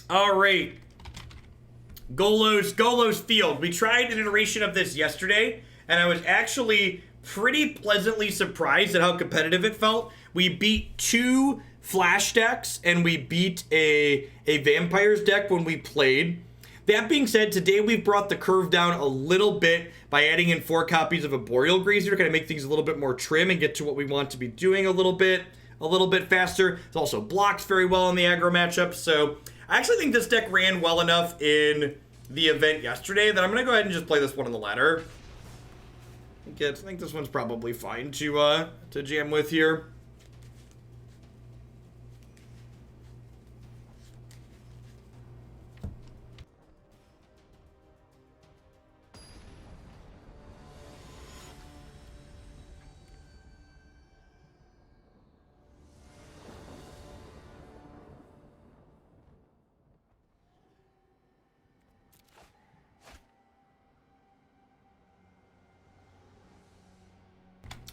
All right. Golos Field. We tried an iteration of this yesterday, and I was actually pretty pleasantly surprised at how competitive it felt. We beat 2 flash decks, and we beat a vampires deck when we played. That being said, today we've brought the curve down a little bit by adding in 4 copies of Arboreal Grazer to kind of make things a little bit more trim and get to what we want to be doing a little bit faster. It also blocks very well in the aggro matchup, so I actually think this deck ran well enough in the event yesterday that I'm going to go ahead and just play this one on the ladder. I think this one's probably fine to jam with here.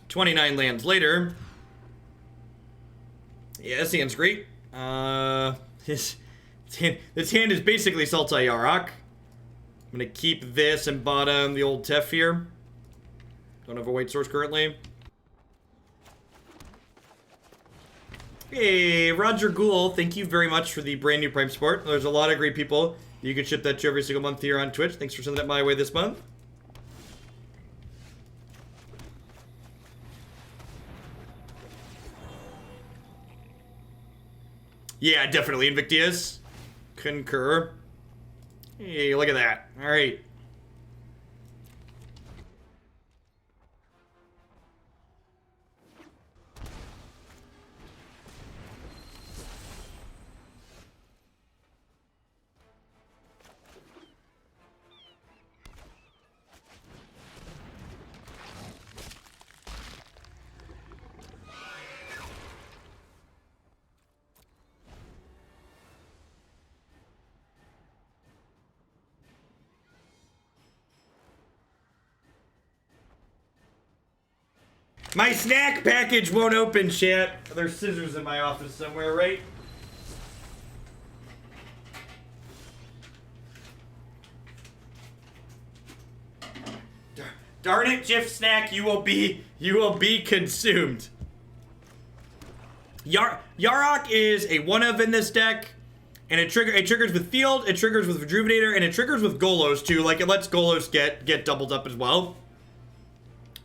$29 lands later. Yeah, this hand's great. This hand is basically Sultai Yarok. I'm gonna keep this and bottom the old Tef here. Don't have a white source currently. Hey, Roger Ghoul, thank you very much for the brand new Prime Support. There's a lot of great people you can ship that to every single month here on Twitch. Thanks for sending that my way this month. Yeah, definitely Invictius. Concur. Hey, look at that. All right. My snack package won't open, chat. There's scissors in my office somewhere, right? Darn it, Jif Snack, you will be consumed. Yarok is a 1-of in this deck, and it triggers with Field, it triggers with Rejuvenator, and it triggers with Golos too. Like, it lets Golos get doubled up as well.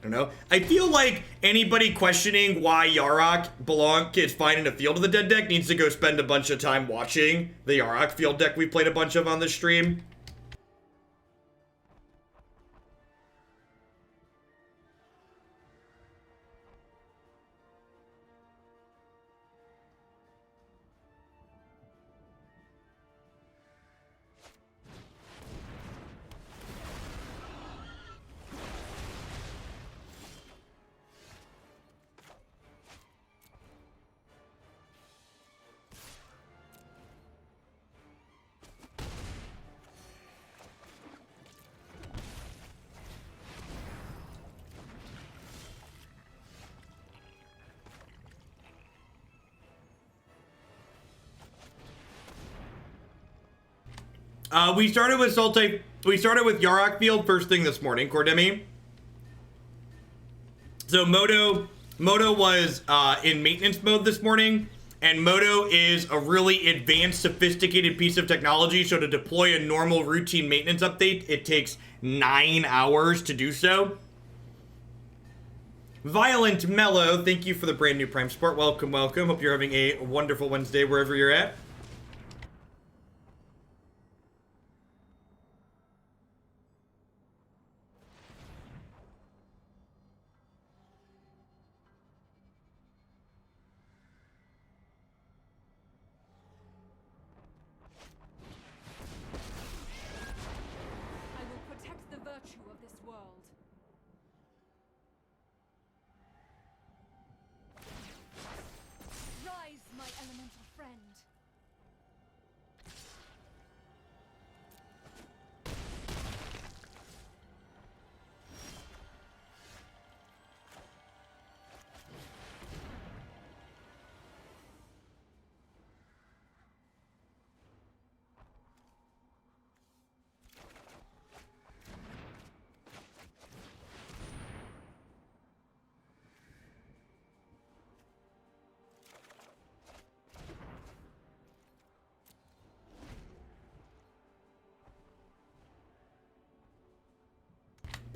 I don't know. I feel like anybody questioning why Yarok is fine in a Field of the Dead deck needs to go spend a bunch of time watching the Yarok Field deck we played a bunch of on this stream. We started with Yarok Field first thing this morning, Cordemi. So Moto was in maintenance mode this morning, and Moto is a really advanced, sophisticated piece of technology, so to deploy a normal routine maintenance update, it takes 9 hours to do so. Violent Mellow, thank you for the brand new Prime Support. Welcome, welcome. Hope you're having a wonderful Wednesday wherever you're at.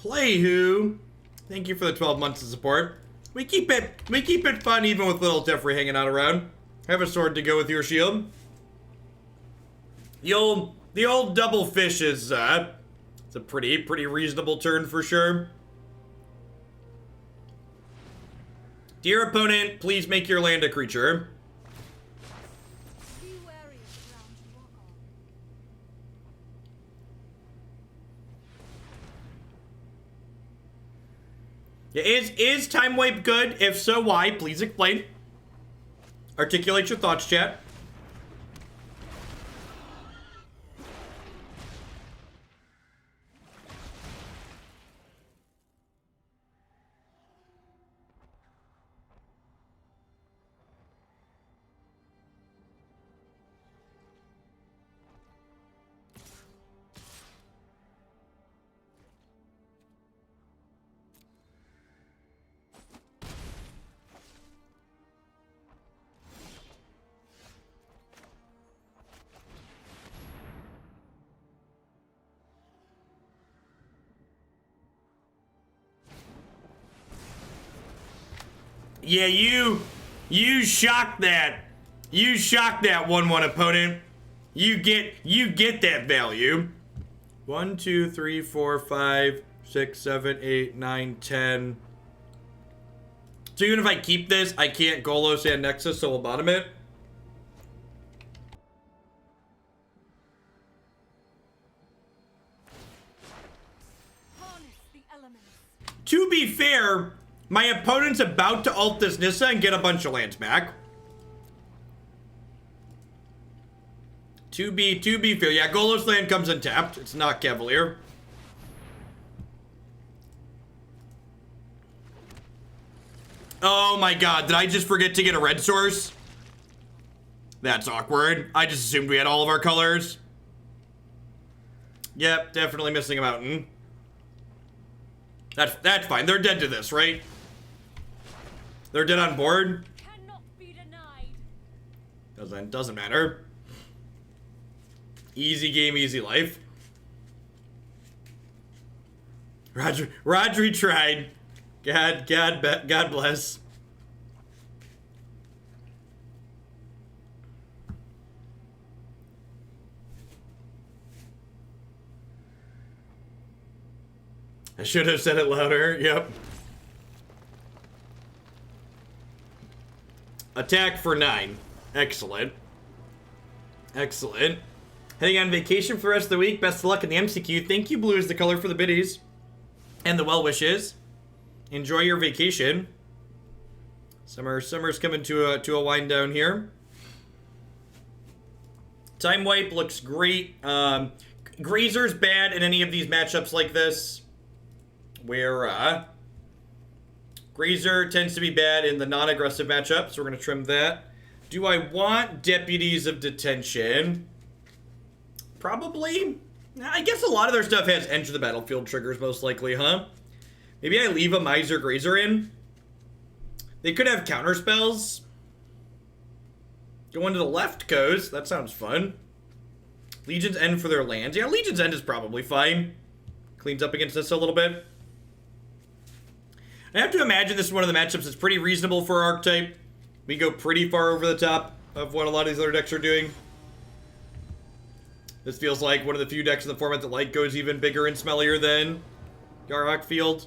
Play who? Thank you for the 12 months of support. We keep it fun even with little Teferi hanging out around. Have a sword to go with your shield. The old double fish is it's a pretty reasonable turn for sure. Dear opponent, please make your land a creature. Yeah, is Time Wipe good? If so, why? Please explain. Articulate your thoughts, chat. Yeah, you shocked that. You shocked that 1/1 opponent. You get that value. 1, 2, 3, 4, 5, 6, 7, 8, 9, 10. So even if I keep this, I can't Golos and Nexus, so we'll bottom it. To be fair, my opponent's about to ult this Nissa and get a bunch of lands back. To be fair. Yeah, Golos land comes untapped. It's not Cavalier. Oh my god, did I just forget to get a red source? That's awkward. I just assumed we had all of our colors. Yep, definitely missing a mountain. That's fine. They're dead to this, right? They're dead on board. Cannot be denied. Doesn't matter. Easy game, easy life. Rodri tried. God bless. I should have said it louder. Yep. Attack for 9. Excellent. Excellent. Heading on vacation for the rest of the week. Best of luck in the MCQ. Thank you, blue is the color for the biddies. And the well wishes. Enjoy your vacation. Summer's coming to a wind down here. Time Wipe looks great. Grazer's bad in any of these matchups like this, where Grazer tends to be bad in the non-aggressive matchups. We're going to trim that. Do I want Deputies of Detention? Probably. I guess a lot of their stuff has Enter the Battlefield triggers, most likely, huh? Maybe I leave a Miser Grazer in. They could have counter spells. Go into the left coast. That sounds fun. Legion's End for their lands. Yeah, Legion's End is probably fine. Cleans up against this a little bit. I have to imagine this is one of the matchups that's pretty reasonable for our archetype. We go pretty far over the top of what a lot of these other decks are doing. This feels like one of the few decks in the format that like goes even bigger and smellier than Yarok Field.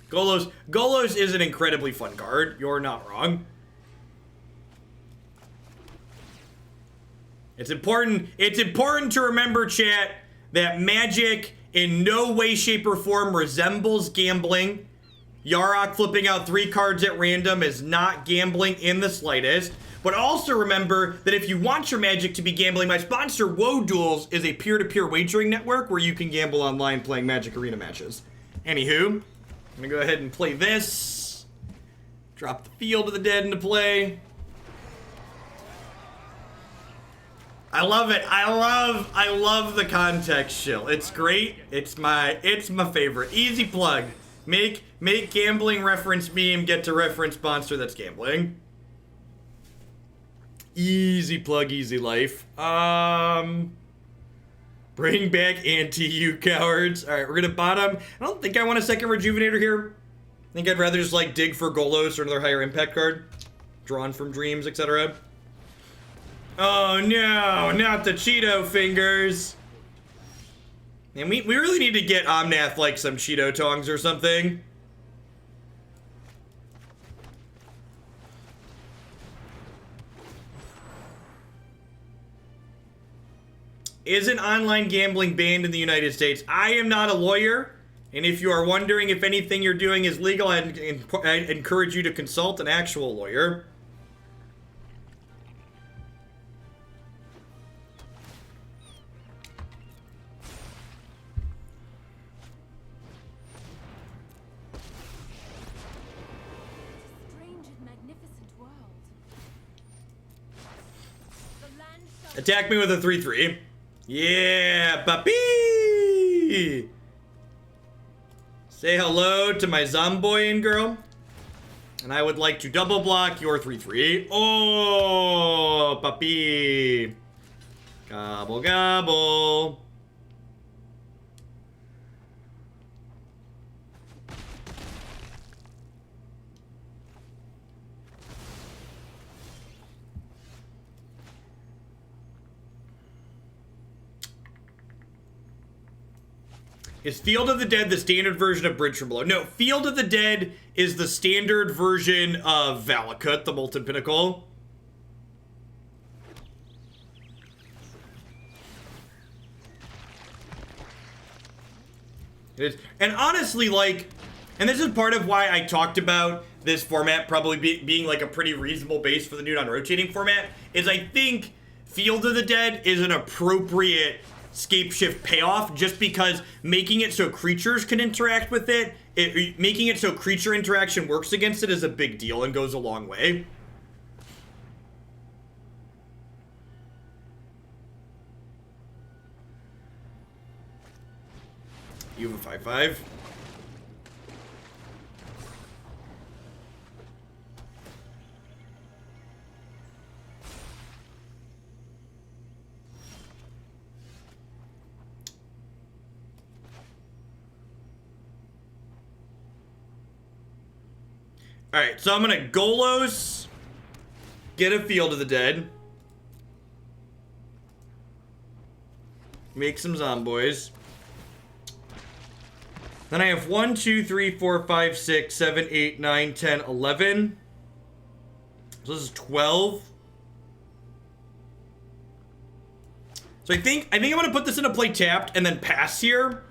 Golos is an incredibly fun card. You're not wrong. It's important to remember, chat, that Magic in no way, shape, or form resembles gambling. Yarok flipping out 3 cards at random is not gambling in the slightest. But also remember that if you want your Magic to be gambling, my sponsor, Woe Duels, is a peer-to-peer wagering network where you can gamble online playing Magic Arena matches. Anywho, I'm gonna go ahead and play this. Drop the Field of the Dead into play. I love it. I love the context shill. It's great. It's my favorite. Easy plug. Make gambling reference meme get to reference sponsor that's gambling. Easy plug, easy life. Bring back anti, you cowards. All right, we're gonna bottom. I don't think I want a second Rejuvenator here. I think I'd rather just like dig for Golos or another higher impact card. Drawn from dreams, etc. Oh no, not the Cheeto fingers. And we really need to get Omnath like some Cheeto tongs or something. Isn't online gambling banned in the United States? I am not a lawyer, and if you are wondering if anything you're doing is legal, I encourage you to consult an actual lawyer. Strange and magnificent world. The land shall Attack me with a 3/3. Yeah, puppy! Say hello to my Zomboyan girl. And I would like to double block your 3/3. Oh, puppy! Gobble, gobble. Is Field of the Dead the standard version of Bridge from Below? No, Field of the Dead is the standard version of Valakut, the Molten Pinnacle. It is. And honestly, like, and this is part of why I talked about this format probably being like a pretty reasonable base for the new non-rotating format, is I think Field of the Dead is an appropriate scape shift payoff, just because making it so creatures can interact with it, making it so creature interaction works against it is a big deal and goes a long way. You have a 5/5. Alright, so I'm gonna Golos, get a Field of the Dead, make some Zomboys. Then I have 1, 2, 3, 4, 5, 6, 7, 8, 9, 10, 11. So this is 12. So I think I'm gonna put this into play tapped and then pass here.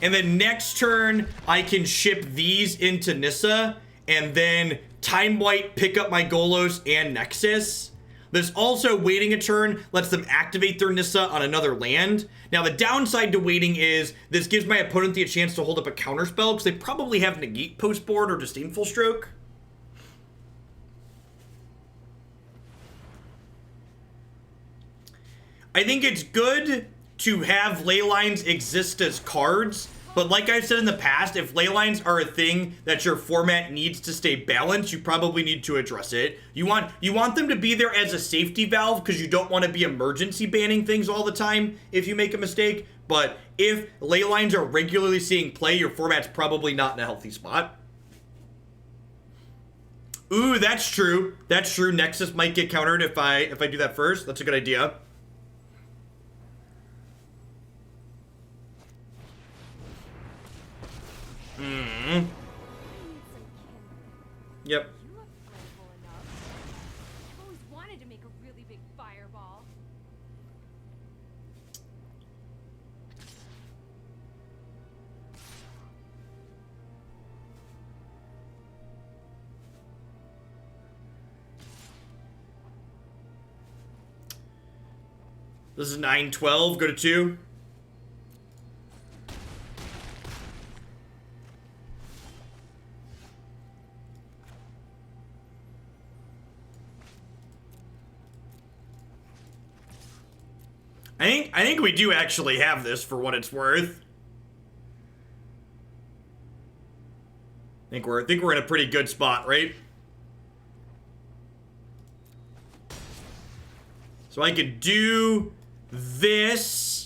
And then next turn, I can ship these into Nissa, and then Time Blight, pick up my Golos and Nexus. There's also waiting a turn, lets them activate their Nissa on another land. Now the downside to waiting is, this gives my opponent a chance to hold up a counterspell, because they probably have Negate post board or Disdainful Stroke. I think it's good to have ley lines exist as cards, but like I've said in the past, if ley lines are a thing that your format needs to stay balanced, you probably need to address it. You want them to be there as a safety valve, because you don't want to be emergency banning things all the time if you make a mistake. But if ley lines are regularly seeing play, your format's probably not in a healthy spot. Ooh, that's true. That's true. Nexus might get countered if I do that first. That's a good idea. Mm. Yep. You look playful enough. I've always wanted to make a really big fireball. This is 9-12. Go to 2. I think we do actually have this for what it's worth. I think we're in a pretty good spot, right? So I could do this.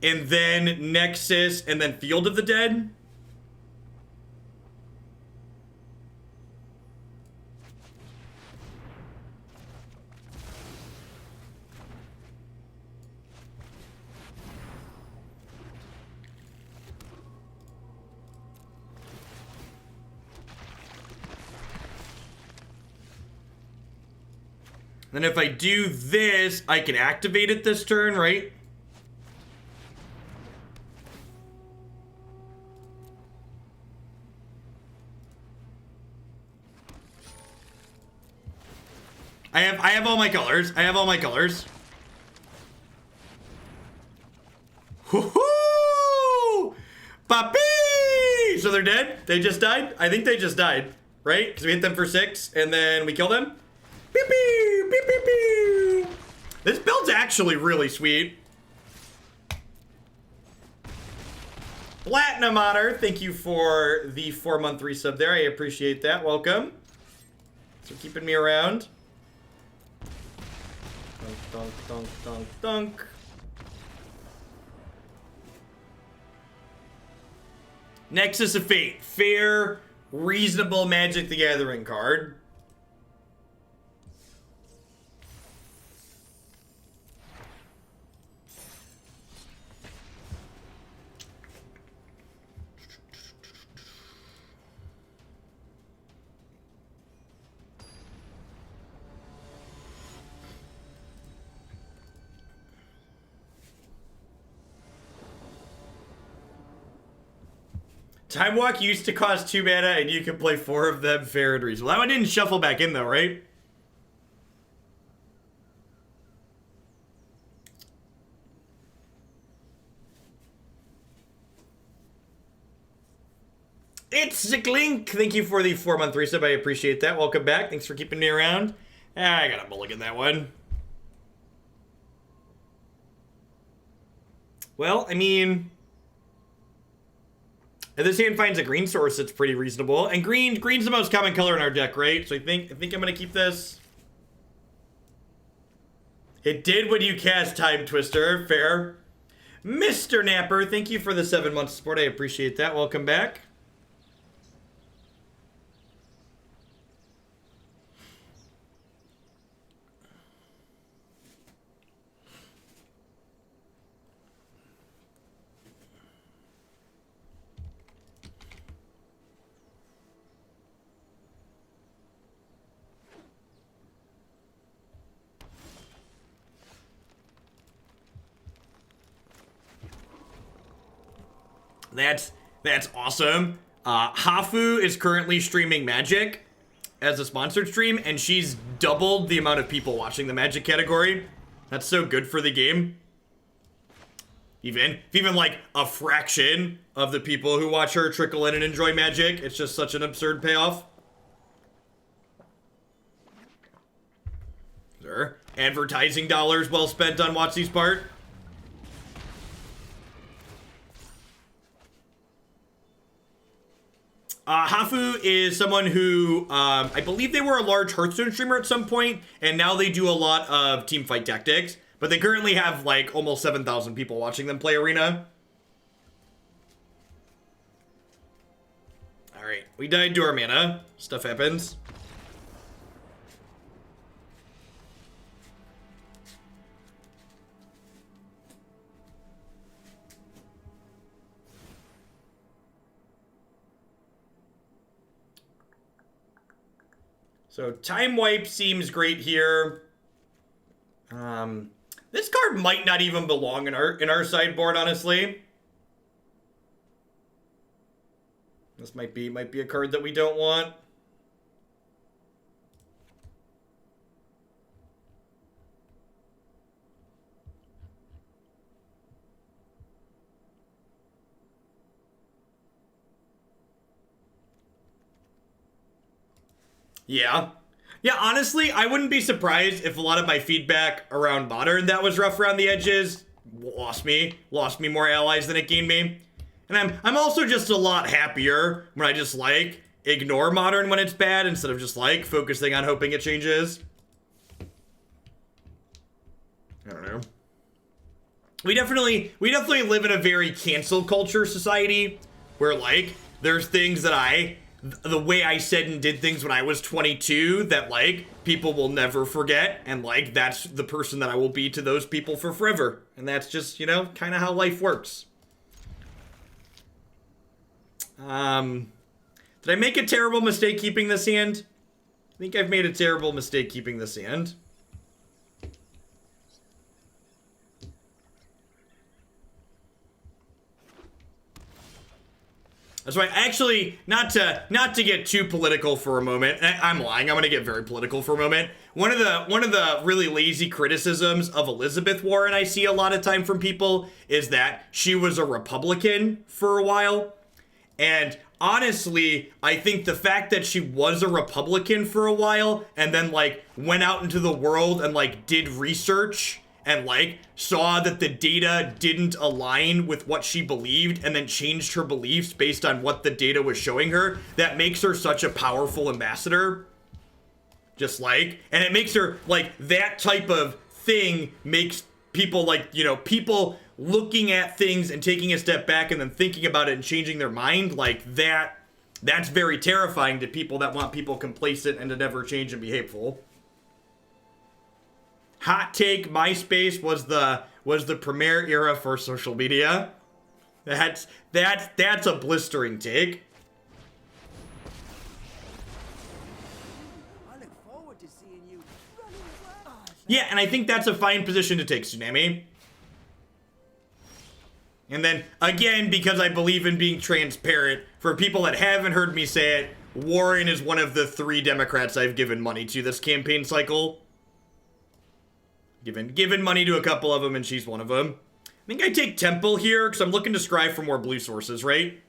and then Nexus, and then Field of the Dead. Then if I do this, I can activate it this turn, right? I have all my colors. I have all my colors. Woohoo! Papi! So they're dead? They just died? I think they just died, right? Because we hit them for 6 and then we kill them. Pew, pew, pew, pew, pew. This build's actually really sweet. Platinum Honor, thank you for the 4-month resub there. I appreciate that. Welcome. So keeping me around. Dunk, dunk, dunk, dunk, dunk. Nexus of Fate. Fair, reasonable Magic the Gathering card. Time Walk used to cost 2 mana, and you could play 4 of them fair and reasonable. That one didn't shuffle back in, though, right? It's Ziklink. Thank you for the 4-month resub. I appreciate that. Welcome back. Thanks for keeping me around. I got a mulligan that one. Well, I mean, if this hand finds a green source, it's pretty reasonable. And green's the most common color in our deck, right? So I think I'm gonna keep this. It did when you cast Time Twister. Fair. Mr. Napper, thank you for the 7 months support. I appreciate that. Welcome back. That's awesome. Hafu is currently streaming Magic as a sponsored stream, and she's doubled the amount of people watching the Magic category. That's so good for the game. Even like a fraction of the people who watch her trickle in and enjoy Magic. It's just such an absurd payoff. Sure. Advertising dollars well spent on Watsy's part. Hafu is someone who, I believe they were a large Hearthstone streamer at some point, and now they do a lot of teamfight tactics, but they currently have, like, almost 7,000 people watching them play Arena. Alright, we died to our mana. Stuff happens. So Time Wipe seems great here. This card might not even belong in our sideboard, honestly. This might be a card that we don't want. Yeah. Yeah, honestly, I wouldn't be surprised if a lot of my feedback around Modern that was rough around the edges lost me more allies than it gained me. And I'm also just a lot happier when I just, like, ignore Modern when it's bad instead of just, like, focusing on hoping it changes. I don't know. we definitely live in a very cancel culture society where, like, there's things that the way I said and did things when I was 22 that, like, people will never forget, and, like, that's the person that I will be to those people for forever. And that's just, you know, kind of how life works. Did I make a terrible mistake keeping this hand? I think I've made a terrible mistake keeping this hand. That's right. Actually, not to get too political for a moment. I'm lying. I'm gonna get very political for a moment. One of the really lazy criticisms of Elizabeth Warren I see a lot of time from people is that she was a Republican for a while. And honestly, I think the fact that she was a Republican for a while and then, like, went out into the world and, like, did research and, like, saw that the data didn't align with what she believed and then changed her beliefs based on what the data was showing her, that makes her such a powerful ambassador. Just, like, and it makes her, like, that type of thing makes people, like, you know, people looking at things and taking a step back and then thinking about it and changing their mind, like, that's very terrifying to people that want people complacent and to never change and be hateful. Hot take, MySpace was the premier era for social media. That's a blistering take. I look forward to seeing you running well. Yeah, and I think that's a fine position to take, Tsunami. And then, again, because I believe in being transparent, for people that haven't heard me say it, Warren is one of the 3 Democrats I've given money to this campaign cycle. Given money to a couple of them, and she's one of them. I think I take Temple here, because I'm looking to scry for more blue sources, right?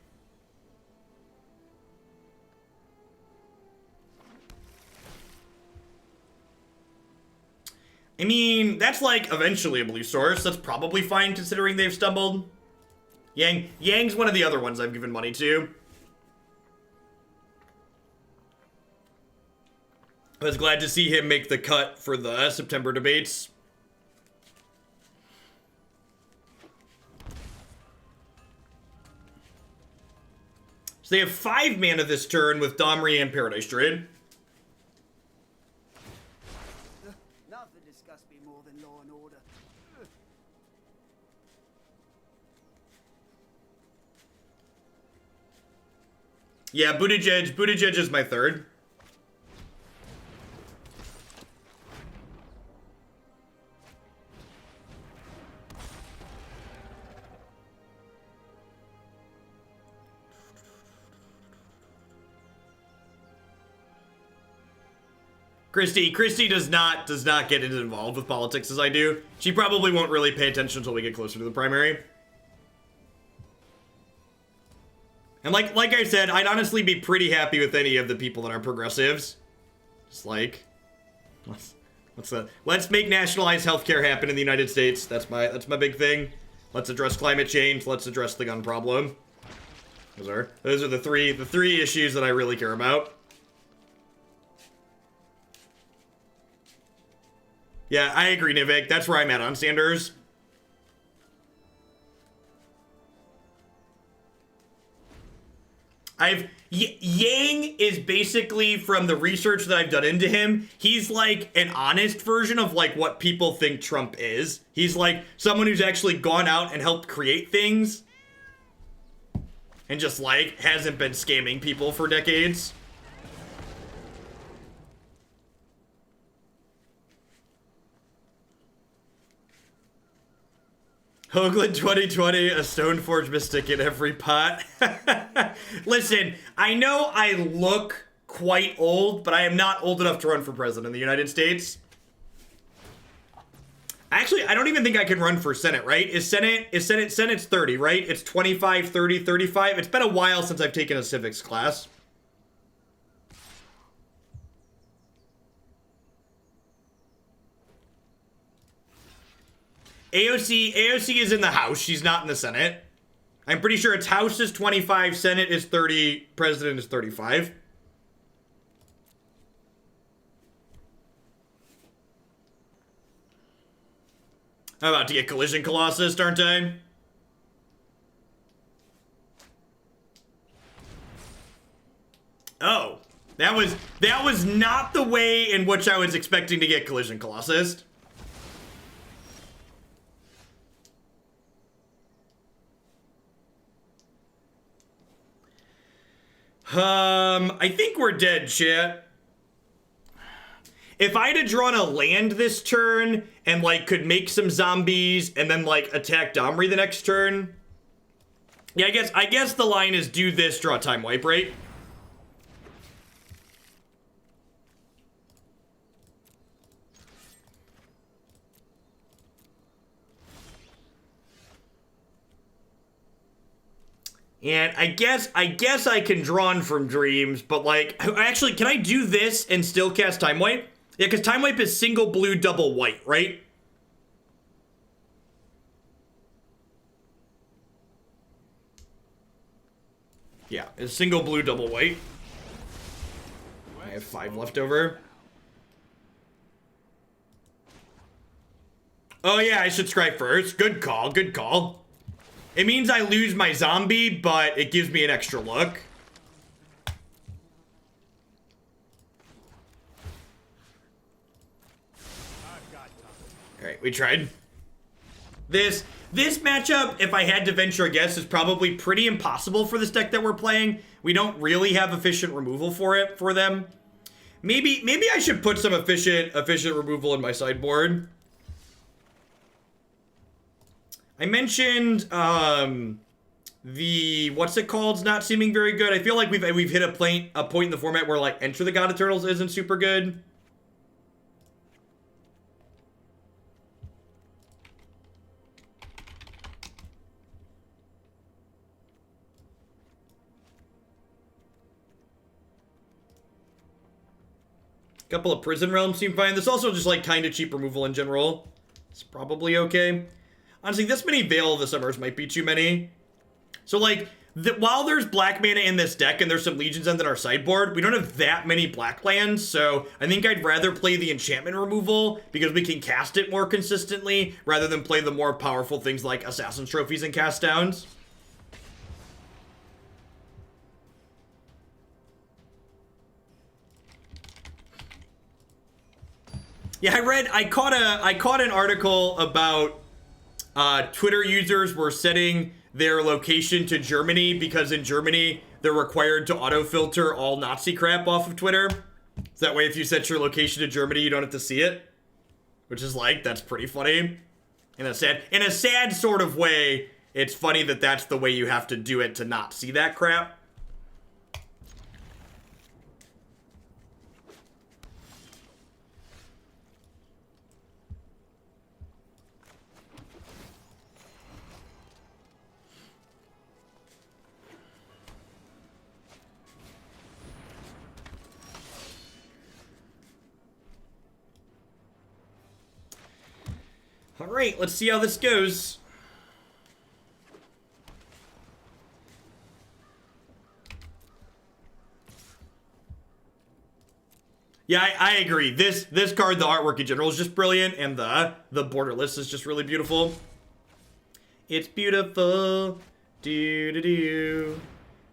I mean, that's, like, eventually a blue source. That's probably fine, considering they've stumbled. Yang's one of the other ones I've given money to. I was glad to see him make the cut for the September debates. So they have 5 mana this turn with Domri and Paradise Druid. Nothing disgusts me more than law and order. Yeah, Buttigieg is my 3rd. Christy does not get as involved with politics as I do. She probably won't really pay attention until we get closer to the primary. And like I said, I'd honestly be pretty happy with any of the people that are progressives. Just like, let's make nationalized healthcare happen in the United States. That's my big thing. Let's address climate change. Let's address the gun problem. Those are the three issues that I really care about. Yeah, I agree, Nivek. That's where I'm at on Sanders. Yang is basically, from the research that I've done into him, he's like an honest version of like what people think Trump is. He's like someone who's actually gone out and helped create things and just like hasn't been scamming people for decades. Hoagland 2020, a Stoneforge Mystic in every pot. Listen, I know I look quite old, but I am not old enough to run for president in the United States. Actually, I don't even think I can run for Senate, right? Senate's 30, right? It's 25, 30, 35. It's been a while since I've taken a civics class. AOC is in the House. She's not in the Senate. I'm pretty sure its House is 25, Senate is 30, President is 35. I'm about to get Collision Colossus, aren't I? Oh, that was not the way in which I was expecting to get Collision Colossus. I think we're dead, chat. If I'd have drawn a land this turn and like could make some zombies and then like attack Domri the next turn. Yeah, I guess the line is do this, draw time wipe, right? And I guess I can draw from dreams, but like, actually, can I do this and still cast Time Wipe? Yeah, because Time Wipe is single blue, double white, right? Yeah, it's single blue, double white. I have 5 left over. Oh yeah, I should scry first. Good call, good call. It means I lose my zombie, but it gives me an extra look. Alright, we tried. This matchup, if I had to venture a guess, is probably pretty impossible for this deck that we're playing. We don't really have efficient removal for them. Maybe I should put some efficient removal in my sideboard. I mentioned the what's it called? Not seeming very good. I feel like we've hit a point in the format where like Enter the God Eternals isn't super good. A couple of Prison Realms seem fine. This also just like kind of cheap removal in general. It's probably okay. Honestly, this many Veil of the Summers might be too many. So, like, while there's black mana in this deck and there's some Legions End in our sideboard, we don't have that many black lands, so I think I'd rather play the enchantment removal because we can cast it more consistently rather than play the more powerful things like Assassin's Trophies and Cast Downs. Yeah, I caught an article about Twitter users were setting their location to Germany because in Germany they're required to auto-filter all Nazi crap off of Twitter. So that way if you set your location to Germany, you don't have to see it. Which is like, that's pretty funny. In a sad sort of way, it's funny that that's the way you have to do it to not see that crap. All right, let's see how this goes. Yeah, I agree. This card, the artwork in general is just brilliant, and the borderless is just really beautiful. It's beautiful. Do do do.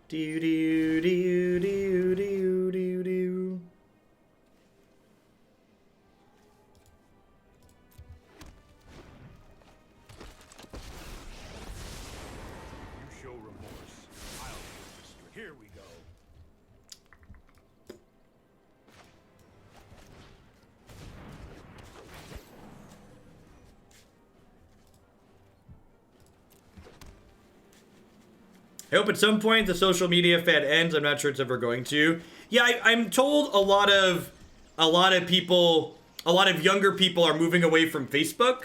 Do do do do do do do. I hope at some point the social media fad ends. I'm not sure it's ever going to. Yeah, I'm told a lot of people, a lot of younger people are moving away from Facebook.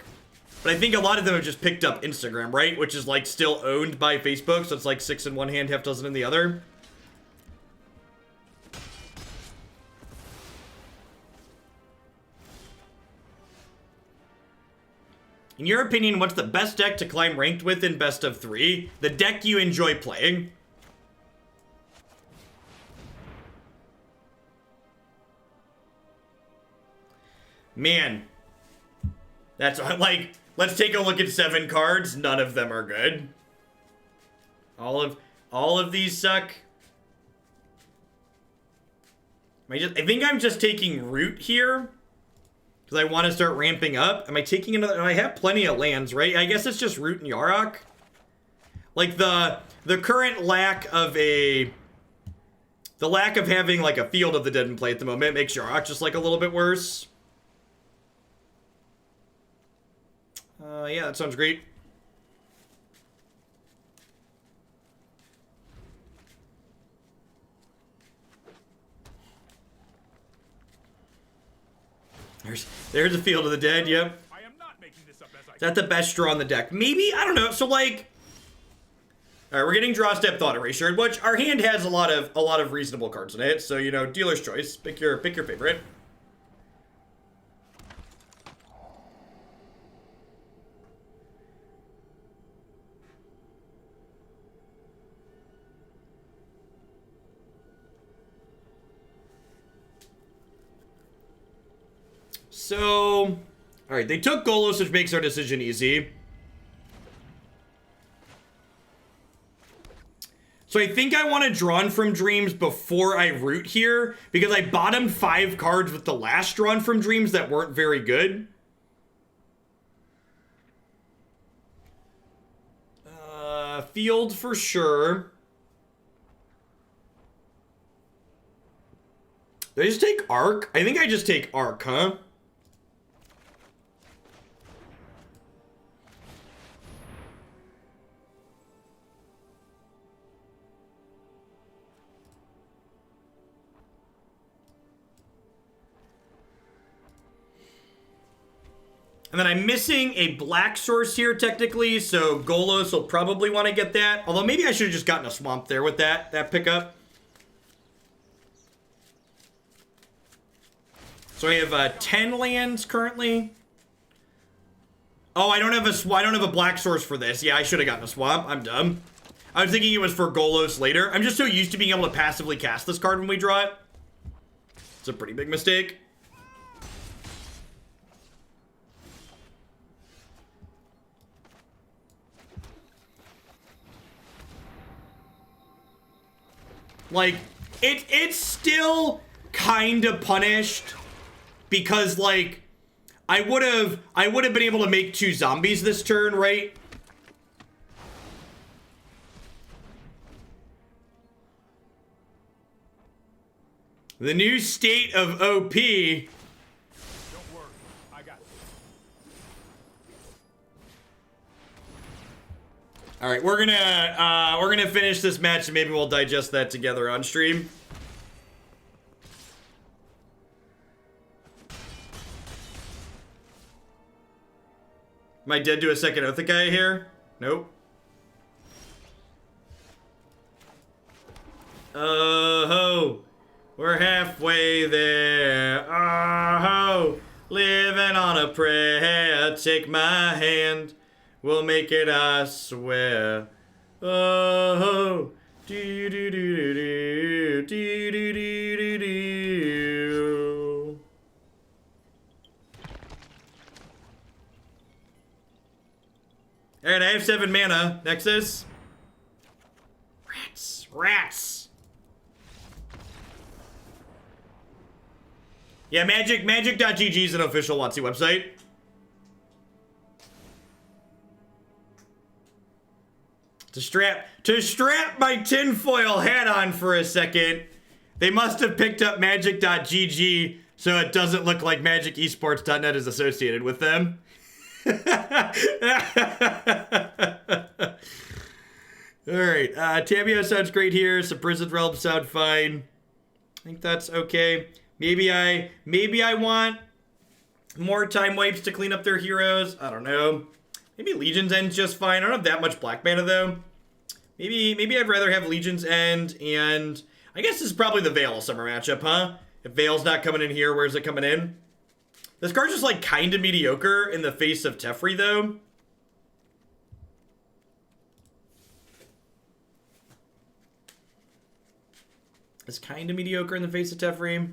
But I think a lot of them have just picked up Instagram, right? Which is like still owned by Facebook. So it's like 6 in one hand, half dozen in the other. In your opinion, what's the best deck to climb ranked with in best of 3? The deck you enjoy playing. Man. That's like Let's take a look at 7 cards. None of them are good. All of these suck. I think I'm just taking Root here. Because I want to start ramping up. Am I taking another? I have plenty of lands, right? I guess it's just Root and Yarok. Like the current lack of a... The lack of having like a Field of the Dead in play at the moment makes Yarok just like a little bit worse. Yeah, that sounds great. There's a Field of the Dead, yep. I am not making this up as I... Is that the best draw on the deck? Maybe? I don't know. So, like... Alright, we're getting Draw Step Thought Erasure, which our hand has a lot of reasonable cards in it. So, you know, dealer's choice. Pick your favorite. So, alright, they took Golos, which makes our decision easy. So I think I want to Drawn from Dreams before I Root here, because I bottomed 5 cards with the last Drawn from Dreams that weren't very good. Field for sure. Did I just take Arc? I think I just take Arc, huh? And then I'm missing a black source here, technically, so Golos will probably want to get that. Although maybe I should have just gotten a swamp there with that pickup. So I have 10 lands currently. Oh, I don't have a black source for this. Yeah, I should have gotten a swamp. I'm dumb. I was thinking it was for Golos later. I'm just so used to being able to passively cast this card when we draw it. It's a pretty big mistake. Like, it's still kind of punished because, like, I would have been able to make 2 zombies this turn, right? The new state of OP. Don't worry, I got it. All right, we're gonna finish this match and maybe we'll digest that together on stream. Am I dead to a second Othikai here? Nope. Oh, we're halfway there. Oh, living on a prayer. Take my hand. We'll make it, I swear. Oh, do do do do do do do do do. All right, I have 7 mana. Nexus. Rats. Yeah, magic.gg is an official WotC website. To strap my tinfoil hat on for a second, they must have picked up magic.gg so it doesn't look like magicesports.net is associated with them. Alright, Tamio sounds great here. Some Prison Realms sound fine. I think that's okay. Maybe I want more time wipes to clean up their heroes. I don't know. Maybe Legion's End's just fine. I don't have that much black mana though. Maybe I'd rather have Legion's End, and I guess this is probably the Veil summer matchup, huh? If Veil's not coming in here, where's it coming in? This card's just like kind of mediocre in the face of Teferi though. It's kind of mediocre in the face of Teferi.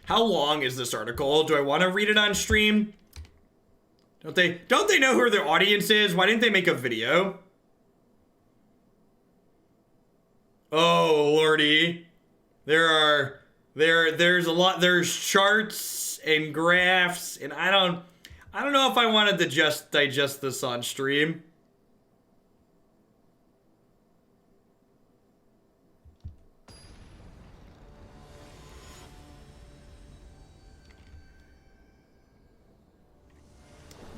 How long is this article? Do I want to read it on stream? Don't they know who their audience is? Why didn't they make a video? Oh, lordy. There's a lot, there's charts and graphs, and I don't know if I wanted to just digest this on stream.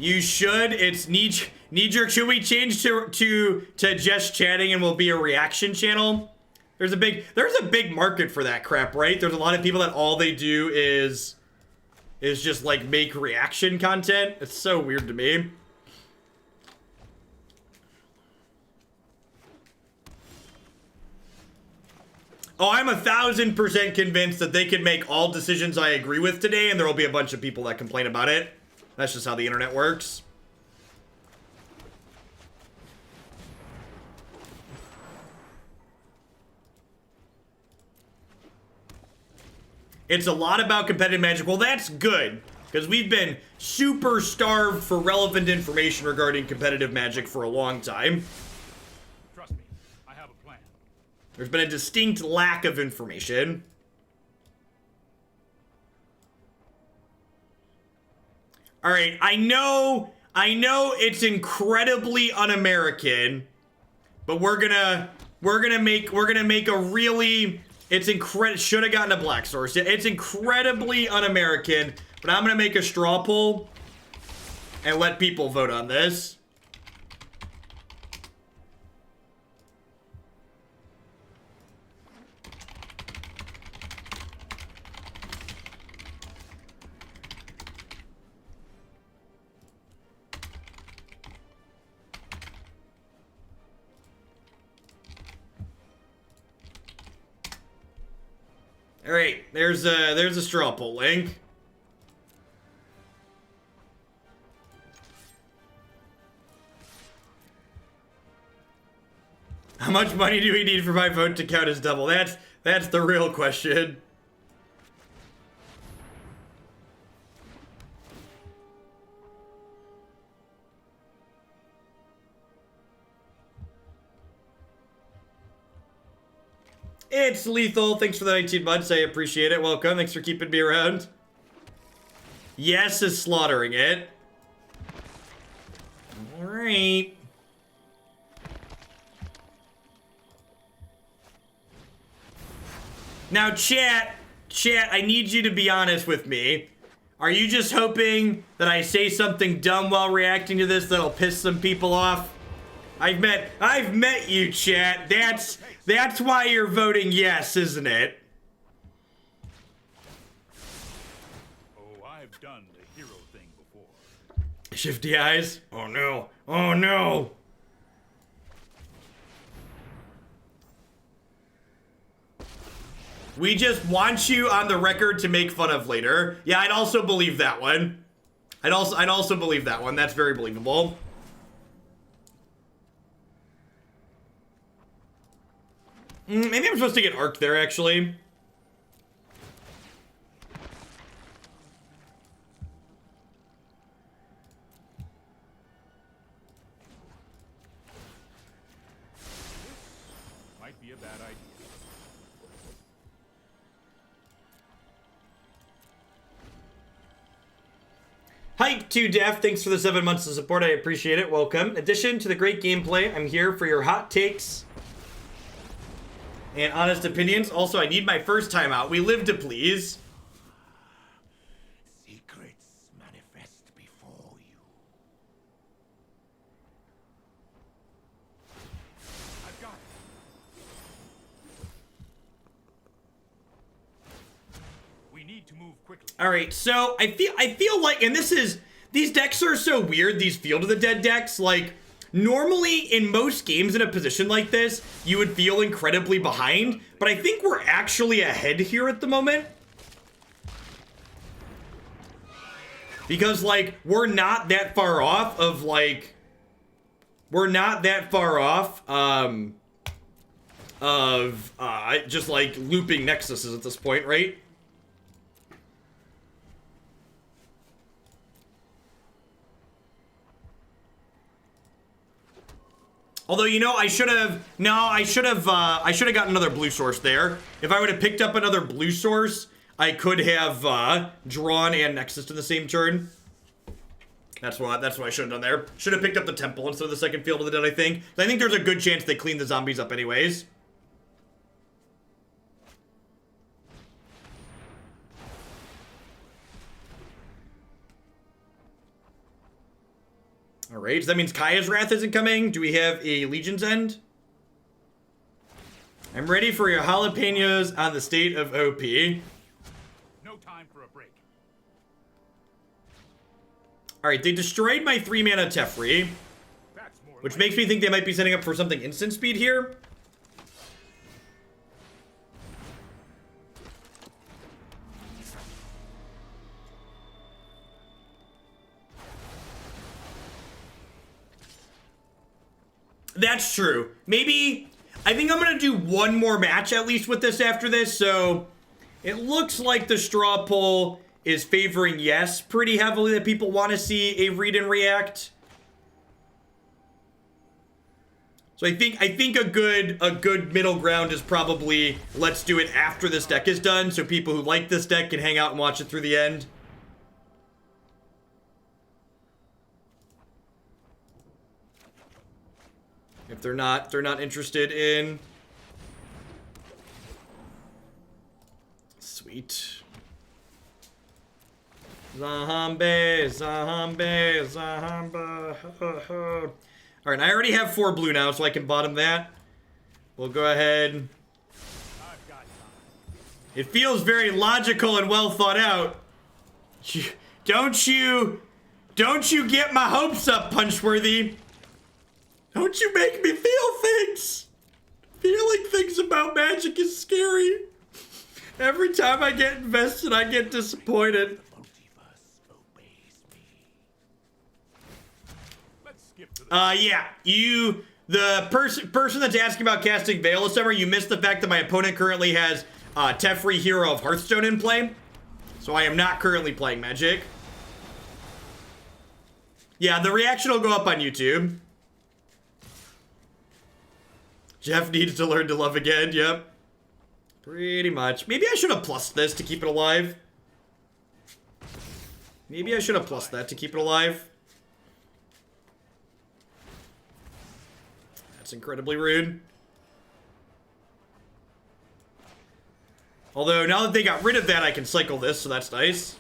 You should. It's knee-jerk. Should we change to just chatting and we'll be a reaction channel? There's a big market for that crap, right? There's a lot of people that all they do is just like make reaction content. It's so weird to me. Oh, I'm 1000% convinced that they can make all decisions I agree with today, and there will be a bunch of people that complain about it. That's just how the internet works. It's a lot about competitive Magic. Well, that's good, because we've been super starved for relevant information regarding competitive Magic for a long time. Trust me, I have a plan. There's been a distinct lack of information. All right, I know it's incredibly un-American, but we're gonna make a really, should have gotten a black source. It's incredibly un-American, but I'm gonna make a straw poll and let people vote on this. All right, there's a straw poll link. How much money do we need for my vote to count as double? That's the real question. It's Lethal. Thanks for the 19 months. I appreciate it. Welcome. Thanks for keeping me around. Yes is slaughtering it. All right. Now, chat, I need you to be honest with me. Are you just hoping that I say something dumb while reacting to this that'll piss some people off? I've met you, chat. That's why you're voting yes, isn't it? Oh, I've done the hero thing before. Shifty eyes. Oh no. Oh no. We just want you on the record to make fun of later. Yeah, I'd also believe that one. I'd also believe that one. That's very believable. Maybe I'm supposed to get Arc there, actually. Might be a bad idea. Hype to Def, thanks for the 7 months of support. I appreciate it. Welcome. In addition to the great gameplay, I'm here for your hot takes and honest opinions. Also, I need my first time out. We live to please. Secrets manifest before you. I've got it. We need to move quickly. All right, so I feel like, and these decks are so weird, these Field of the Dead decks, like, normally in most games in a position like this, you would feel incredibly behind, but I think we're actually ahead here at the moment. Because, like, we're not that far off of, like, just, like, looping Nexuses at this point, right? Although, you know, I should have gotten another blue source there. If I would have picked up another blue source, I could have drawn and Nexus in the same turn. That's what I should have done there. Should have picked up the temple instead of the second field of the dead, I think. I think there's a good chance they clean the zombies up anyways. Alright, so that means Kaya's Wrath isn't coming. Do we have a Legion's End? I'm ready for your jalapenos on the state of OP. No time for a break. Alright, they destroyed my 3-mana Teferi, That's more which like makes me think they might be setting up for something instant speed here. That's true. Maybe, I think I'm going to do one more match at least with this after this, so it looks like the straw poll is favoring yes pretty heavily, that people want to see a read and react. So I think a good middle ground is probably let's do it after this deck is done, so people who like this deck can hang out and watch it through the end. If they're not interested in. Sweet. Zombie. Alright, I already have 4 blue now, so I can bottom that. We'll go ahead. It feels very logical and well thought out. Don't you get my hopes up, Punchworthy. Don't you make me feel things. Feeling things about Magic is scary. Every time I get invested, I get disappointed. Yeah, the person that's asking about casting Veil of Summer, you missed the fact that my opponent currently has Teferi, Hero of Hearthstone in play. So I am not currently playing Magic. Yeah, the reaction will go up on YouTube. Jeff needs to learn to love again, yep. Pretty much. Maybe I should have plussed this to keep it alive. Maybe I should have plussed that to keep it alive. That's incredibly rude. Although, now that they got rid of that, I can cycle this, so that's nice.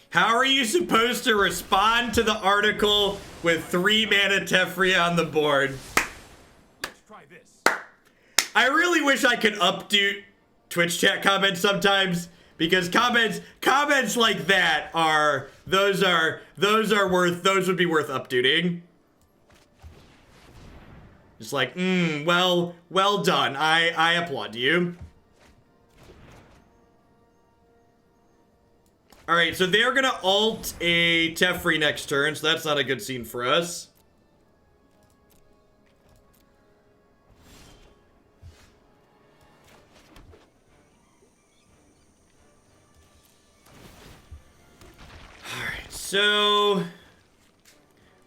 How are you supposed to respond to the article with 3 mana Teferi on the board? Let's try this. I really wish I could updo Twitch chat comments sometimes, because comments like that those would be worth updating. Just like, well done. I applaud you. Alright, so they're gonna ult a Teferi next turn, so that's not a good scene for us. Alright, so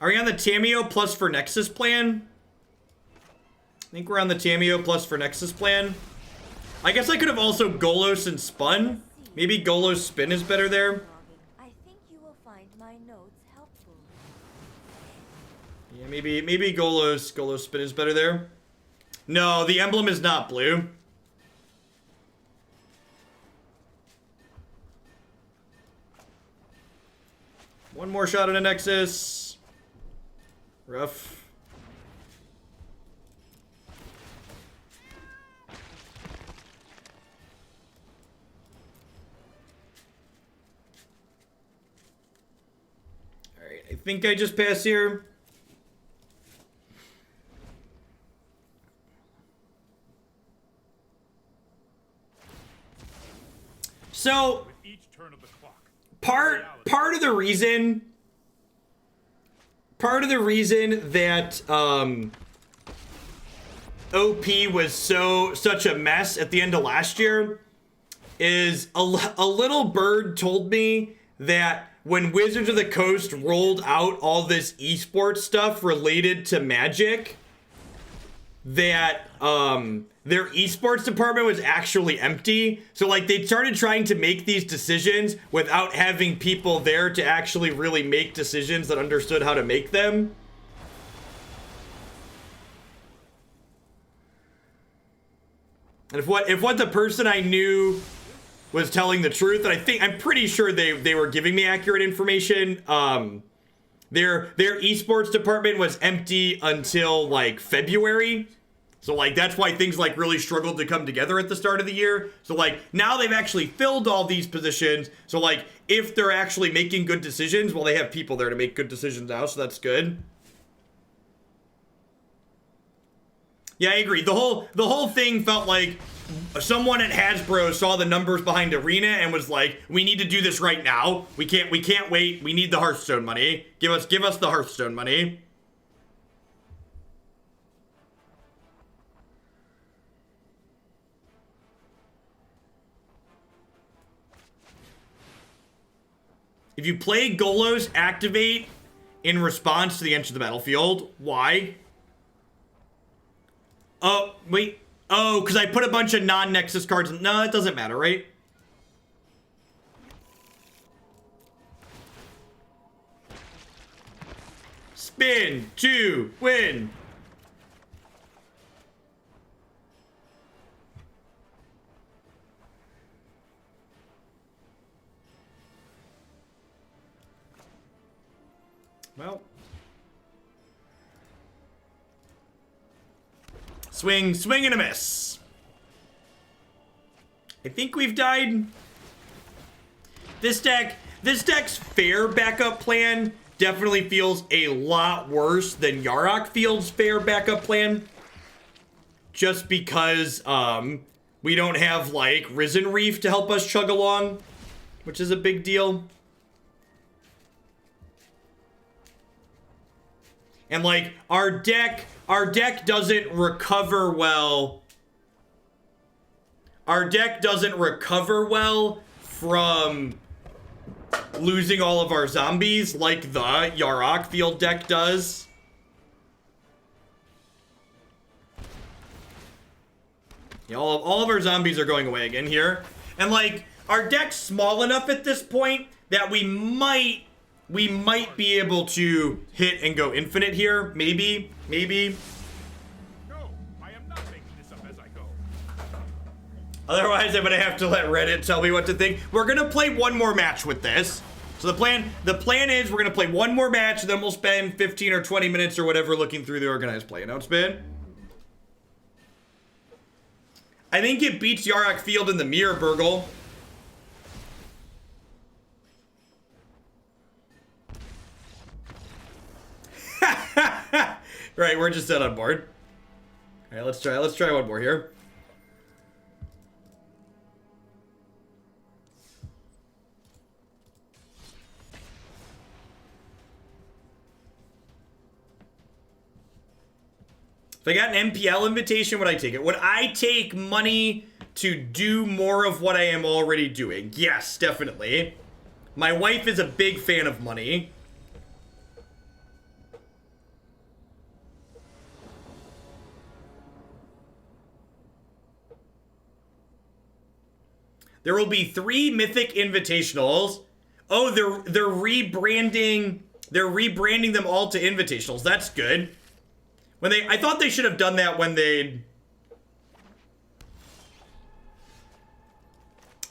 are we on the Tamiyo plus for Nexus plan? I think we're on the Tamiyo plus for Nexus plan. I guess I could have also Golos and spun. Maybe Golos spin is better there. I think you will find my notes helpful. Yeah, maybe Golos spin is better there. No, the emblem is not blue. One more shot at a Nexus. Rough. I think I just pass here. So With each turn of the clock, part of the reason that OP was such a mess at the end of last year is a little bird told me that when Wizards of the Coast rolled out all this esports stuff related to Magic, that their esports department was actually empty. So like they started trying to make these decisions without having people there to actually really make decisions that understood how to make them. And if what the person I knew was telling the truth, and I'm pretty sure they were giving me accurate information. Their esports department was empty until like February. So like that's why things like really struggled to come together at the start of the year. So like now they've actually filled all these positions. So like if they're actually making good decisions, well, they have people there to make good decisions now, so that's good. Yeah, I agree. The whole thing felt like someone at Hasbro saw the numbers behind Arena and was like, "We need to do this right now. We can't wait. We need the Hearthstone money. Give us the Hearthstone money." If you play Golos, activate in response to the enter the battlefield. Why? Oh, wait. Oh, because I put a bunch of non-Nexus cards in. No, it doesn't matter, right? Spin to win. Well. Swing and a miss. I think we've died. This deck's fair backup plan definitely feels a lot worse than Yarok Field's fair backup plan. Just because we don't have like Risen Reef to help us chug along, which is a big deal. And like our deck doesn't recover well. Our deck doesn't recover well from losing all of our zombies like the Yarok Field deck does. Yeah, all of our zombies are going away again here. And like our deck's small enough at this point that we might be able to hit and go infinite here. Maybe. No, I am not making this up as I go. Otherwise, I'm gonna have to let Reddit tell me what to think. We're gonna play one more match with this. So the plan is we're gonna play one more match, then we'll spend 15 or 20 minutes or whatever looking through the organized play announcement. I think it beats Yarok Field in the mirror, Burgle. Right, we're just dead on board. All right, let's try one more here. If I got an MPL invitation, would I take it? Would I take money to do more of what I am already doing? Yes, definitely. My wife is a big fan of money. There will be 3 Mythic Invitationals. Oh, they're rebranding. They're rebranding them all to Invitationals. That's good. I thought they should have done that when they.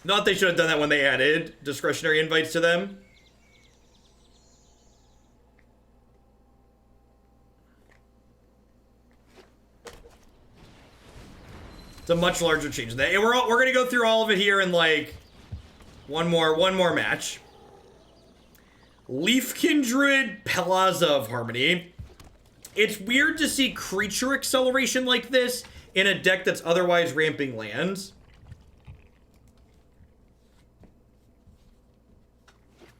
Not they should have done that when they added discretionary invites to them. It's a much larger change than that. And we're gonna go through all of it here in like one more match. Leaf Kindred, Plaza of Harmony. It's weird to see creature acceleration like this in a deck that's otherwise ramping lands.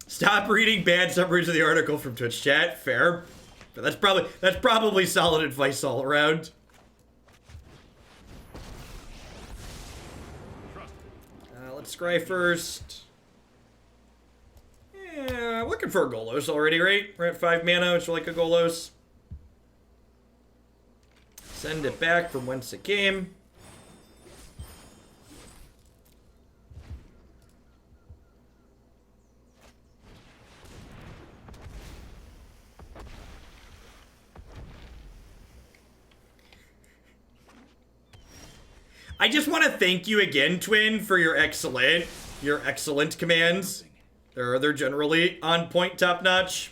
Stop reading bad summaries of the article from Twitch chat. Fair. But that's probably solid advice all around. let's scry first. Yeah, looking for a Golos already, right? We're at 5 mana, which is like a Golos. Send it back from whence it came. I just want to thank you again, Twin, for your excellent commands. They're generally on point, top notch.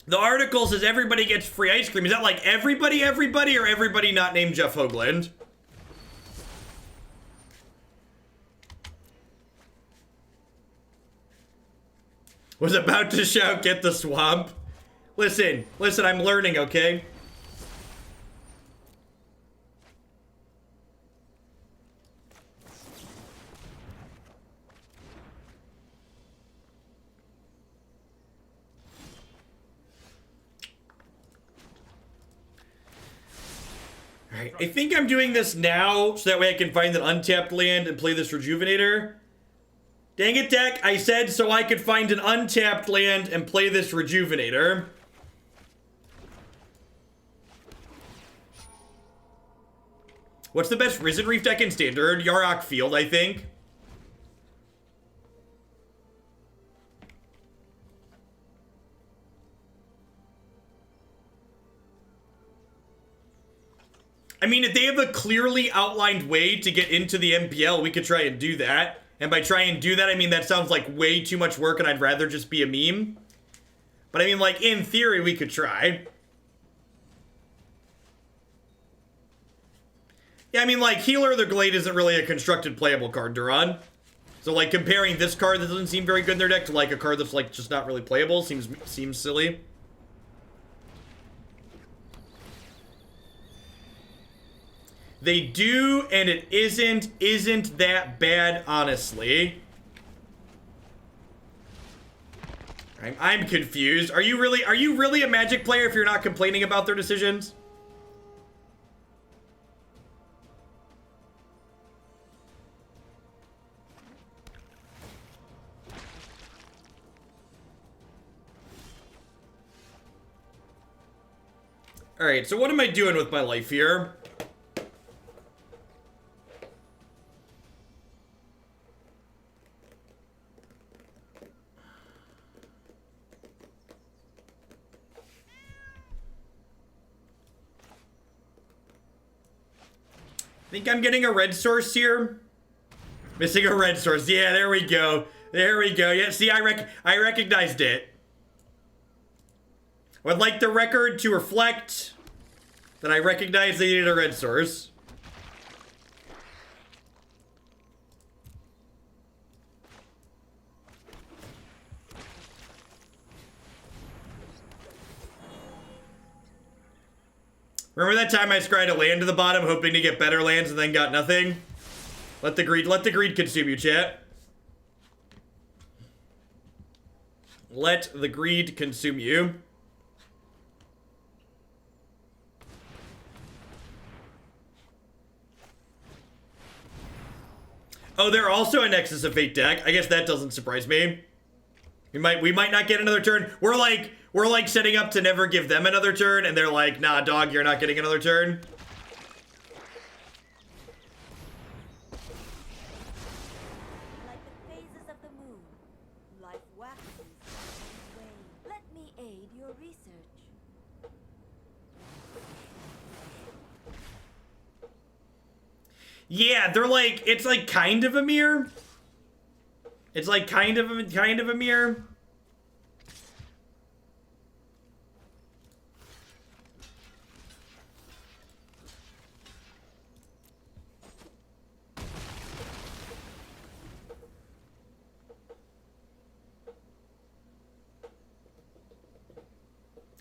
The article says everybody gets free ice cream. Is that like everybody, or everybody not named Jeff Hoagland? Was about to shout, get the swamp. Listen, I'm learning, okay? Alright, I think I'm doing this now so that way I can find an untapped land and play this Rejuvenator. Dang it, deck. I said so I could find an untapped land and play this Rejuvenator. What's the best Risen Reef deck in Standard? Yarok Field, I think. I mean, if they have a clearly outlined way to get into the MPL, we could try and do that. And by try and do that, I mean that sounds like way too much work and I'd rather just be a meme. But I mean, like, in theory, we could try. Yeah, I mean, like, Healer of the Glade isn't really a constructed playable card, Duran. So, like, comparing this card that doesn't seem very good in their deck to, like, a card that's, like, just not really playable seems silly. They do, and it isn't that bad, honestly. I'm confused. Are you really a Magic player if you're not complaining about their decisions? Alright, so what am I doing with my life here? Think I'm getting a red source here. Missing a red source. Yeah, there we go. There we go. Yeah, see, I recognized it. I would like the record to reflect that I recognized they needed a red source. Remember that time I scryed a land to the bottom hoping to get better lands and then got nothing? Let the greed consume you, chat. Let the greed consume you. Oh, they're also a Nexus of Fate deck. I guess that doesn't surprise me. We might not get another turn. We're like setting up to never give them another turn, and they're like, nah, dog, you're not getting another turn. Like the phases of the moon, life waxes and wanes. Let me aid your research. Yeah, they're like, it's like kind of a mirror. It's like kind of a mirror.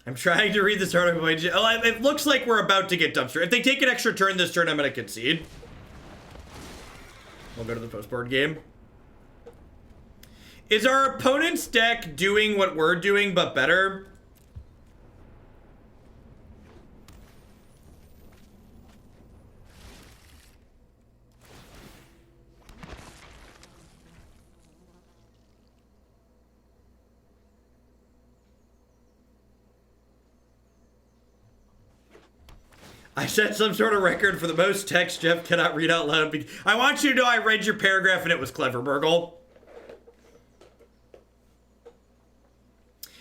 I'm trying to read this article. Oh, it looks like we're about to get dumpster. If they take an extra turn this turn, I'm going to concede. We'll go to the post-board game. Is our opponent's deck doing what we're doing, but better? I set some sort of record for the most text Jeff cannot read out loud. I want you to know I read your paragraph and it was clever, Burgle.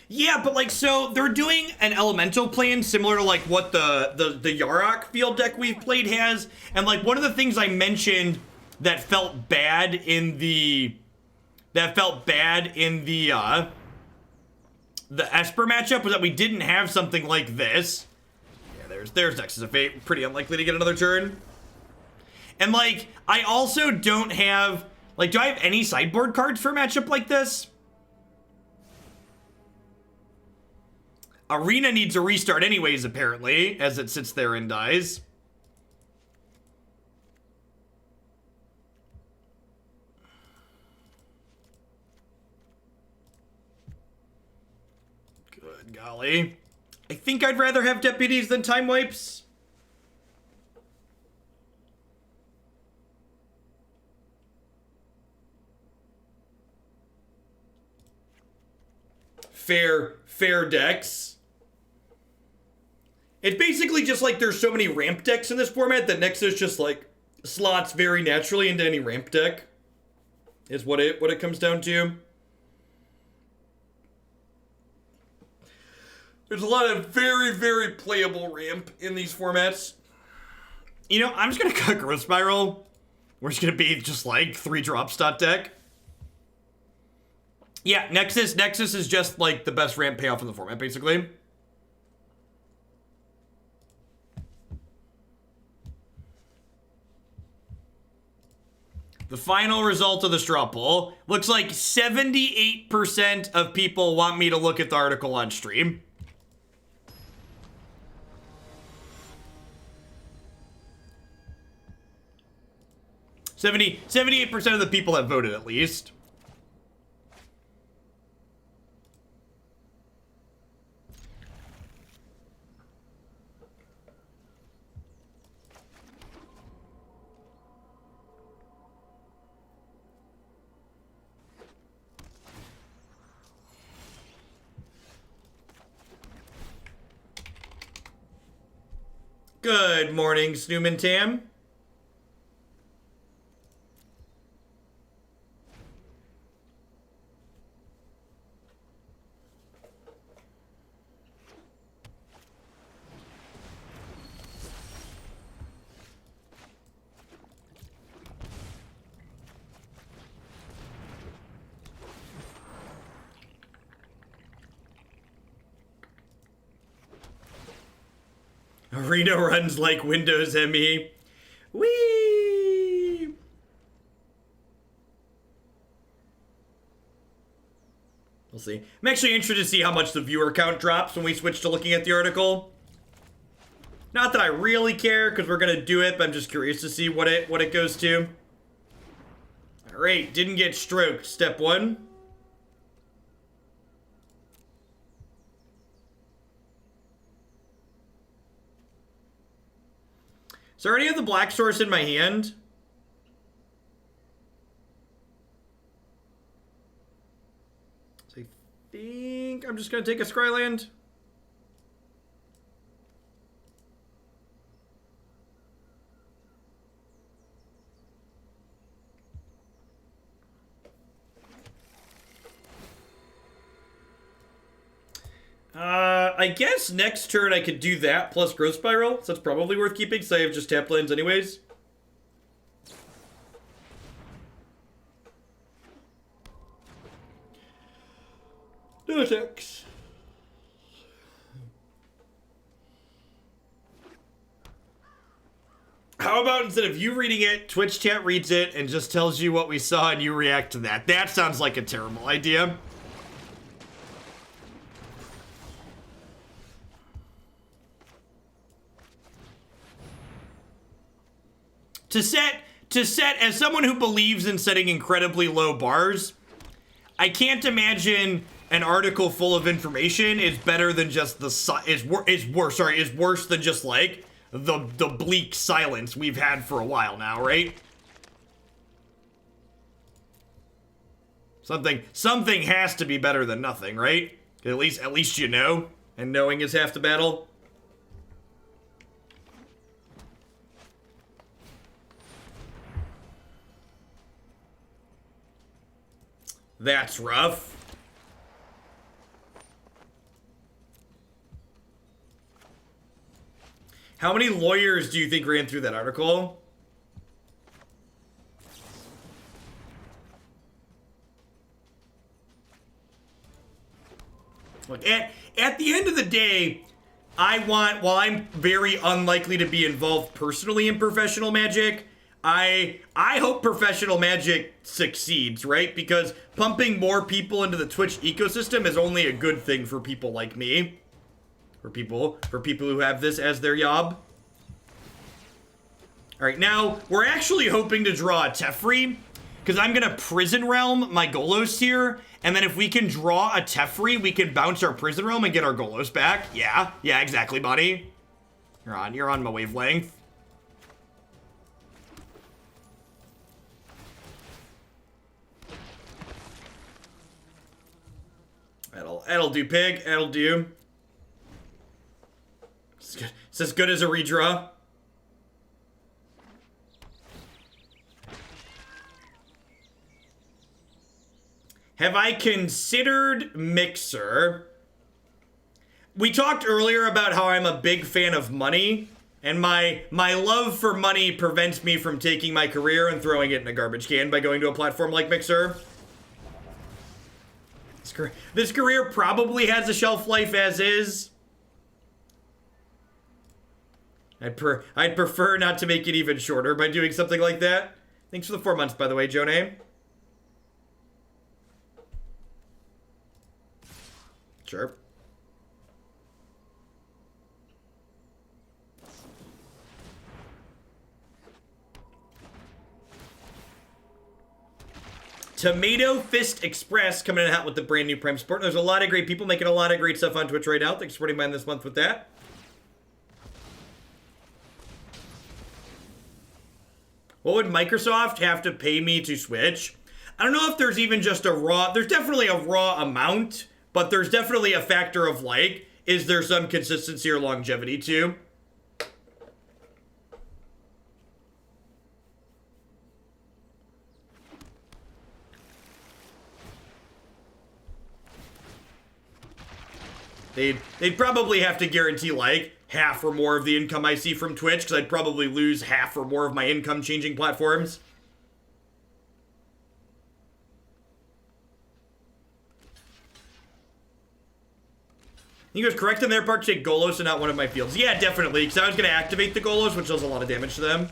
Yeah, but like, so they're doing an elemental plan similar to like what the Yarok field deck we've played has. And like one of the things I mentioned that felt bad in the Esper matchup was that we didn't have something like this. There's Nexus of Fate. Pretty unlikely to get another turn. And, like, I also don't have... Like, do I have any sideboard cards for a matchup like this? Arena needs a restart anyways, apparently, as it sits there and dies. Good golly. I think I'd rather have deputies than time wipes. Fair decks. It's basically just like there's so many ramp decks in this format that Nexus just like slots very naturally into any ramp deck. Is what it comes down to. There's a lot of very, very playable ramp in these formats. You know, I'm just going to cut Growth Spiral. We're just going to be just like 3-drop stot deck. Yeah, Nexus is just like the best ramp payoff in the format, basically. The final result of the straw poll looks like 78% of people want me to look at the article on stream. 78% of the people have voted, at least. Good morning, Snoomin' Tam. Arena runs like Windows ME. Whee! We'll see. I'm actually interested to see how much the viewer count drops when we switch to looking at the article. Not that I really care, because we're gonna do it, but I'm just curious to see what it goes to. Alright, didn't get stroked. Step 1. So I already have the black source in my hand. So I think I'm just going to take a Scryland. I guess next turn I could do that plus Growth Spiral, so that's probably worth keeping, so I have just tap lands anyways. No attacks. How about instead of you reading it, Twitch chat reads it and just tells you what we saw and you react to that? That sounds like a terrible idea. To set, as someone who believes in setting incredibly low bars, I can't imagine an article full of information is better than just is worse than just like the bleak silence we've had for a while now, right? Something has to be better than nothing, right? At least you know, and knowing is half the battle. That's rough. How many lawyers do you think ran through that article? Look, at the end of the day, while I'm very unlikely to be involved personally in professional magic, I hope professional magic succeeds, right? Because pumping more people into the Twitch ecosystem is only a good thing for people like me. For people who have this as their job. Alright, now, we're actually hoping to draw a Teferi, because I'm gonna Prison Realm my Golos here, and then if we can draw a Teferi, we can bounce our Prison Realm and get our Golos back. Yeah, exactly, buddy. You're on my wavelength. That'll do, pig. That'll do. It's as good as a redraw. Have I considered Mixer? We talked earlier about how I'm a big fan of money, and my love for money prevents me from taking my career and throwing it in a garbage can by going to a platform like Mixer. This career probably has a shelf life as is. I'd prefer not to make it even shorter by doing something like that. Thanks for the 4 months, by the way, Jonah. Sure. Tomato Fist Express coming in hot with the brand new Prime support. There's a lot of great people making a lot of great stuff on Twitch right now. Thanks for supporting mine this month with that. What would Microsoft have to pay me to switch? I don't know if there's even just a raw... There's definitely a raw amount, but there's definitely a factor of, like, is there some consistency or longevity too? They'd probably have to guarantee, like, half or more of the income I see from Twitch, because I'd probably lose half or more of my income changing platforms. He was correct on their part to take Golos and not one of my fields. Yeah, definitely, because I was going to activate the Golos, which does a lot of damage to them.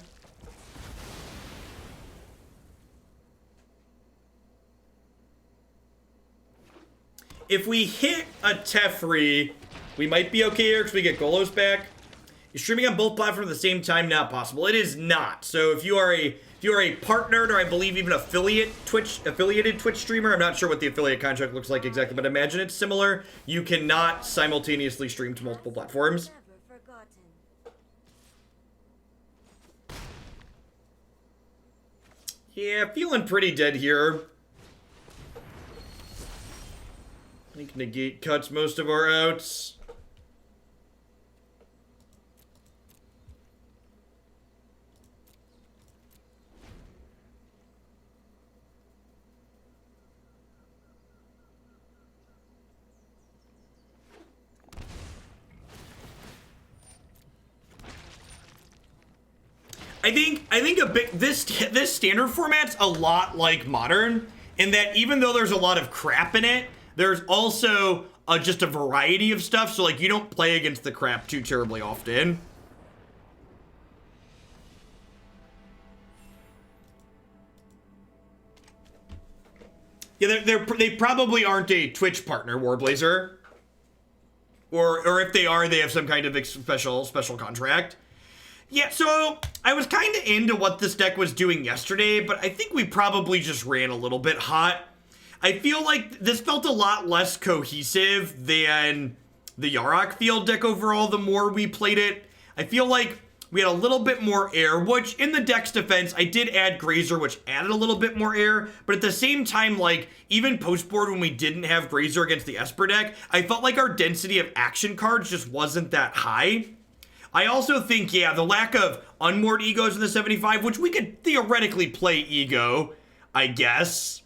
If we hit a Teferi, we might be okay here because we get Golos back. Is streaming on both platforms at the same time not possible? It is not. So if you are a partnered or I believe even affiliated Twitch streamer, I'm not sure what the affiliate contract looks like exactly, but imagine it's similar. You cannot simultaneously stream to multiple platforms. Yeah, feeling pretty dead here. I think negate cuts most of our outs. I think a bit this standard format's a lot like modern in that even though there's a lot of crap in it, there's also just a variety of stuff, so like you don't play against the crap too terribly often. Yeah, they probably aren't a Twitch partner, Warblazer. Or if they are, they have some kind of special contract. Yeah, so I was kind of into what this deck was doing yesterday, but I think we probably just ran a little bit hot. I feel like this felt a lot less cohesive than the Yarok field deck overall the more we played it. I feel like we had a little bit more air, which in the deck's defense, I did add Grazer, which added a little bit more air. But at the same time, like, even post-board when we didn't have Grazer against the Esper deck, I felt like our density of action cards just wasn't that high. I also think, yeah, the lack of unmoored egos in the 75, which we could theoretically play ego, I guess.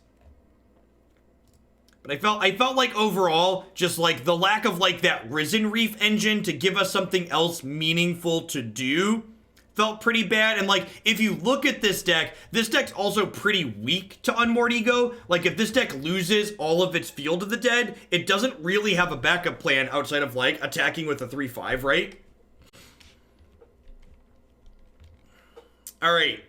But I felt like overall, just like the lack of like that Risen Reef engine to give us something else meaningful to do felt pretty bad. And like, if you look at this deck's also pretty weak to Unmoored Ego. Like, if this deck loses all of its Field of the Dead, it doesn't really have a backup plan outside of like attacking with a 3/5, right? All right.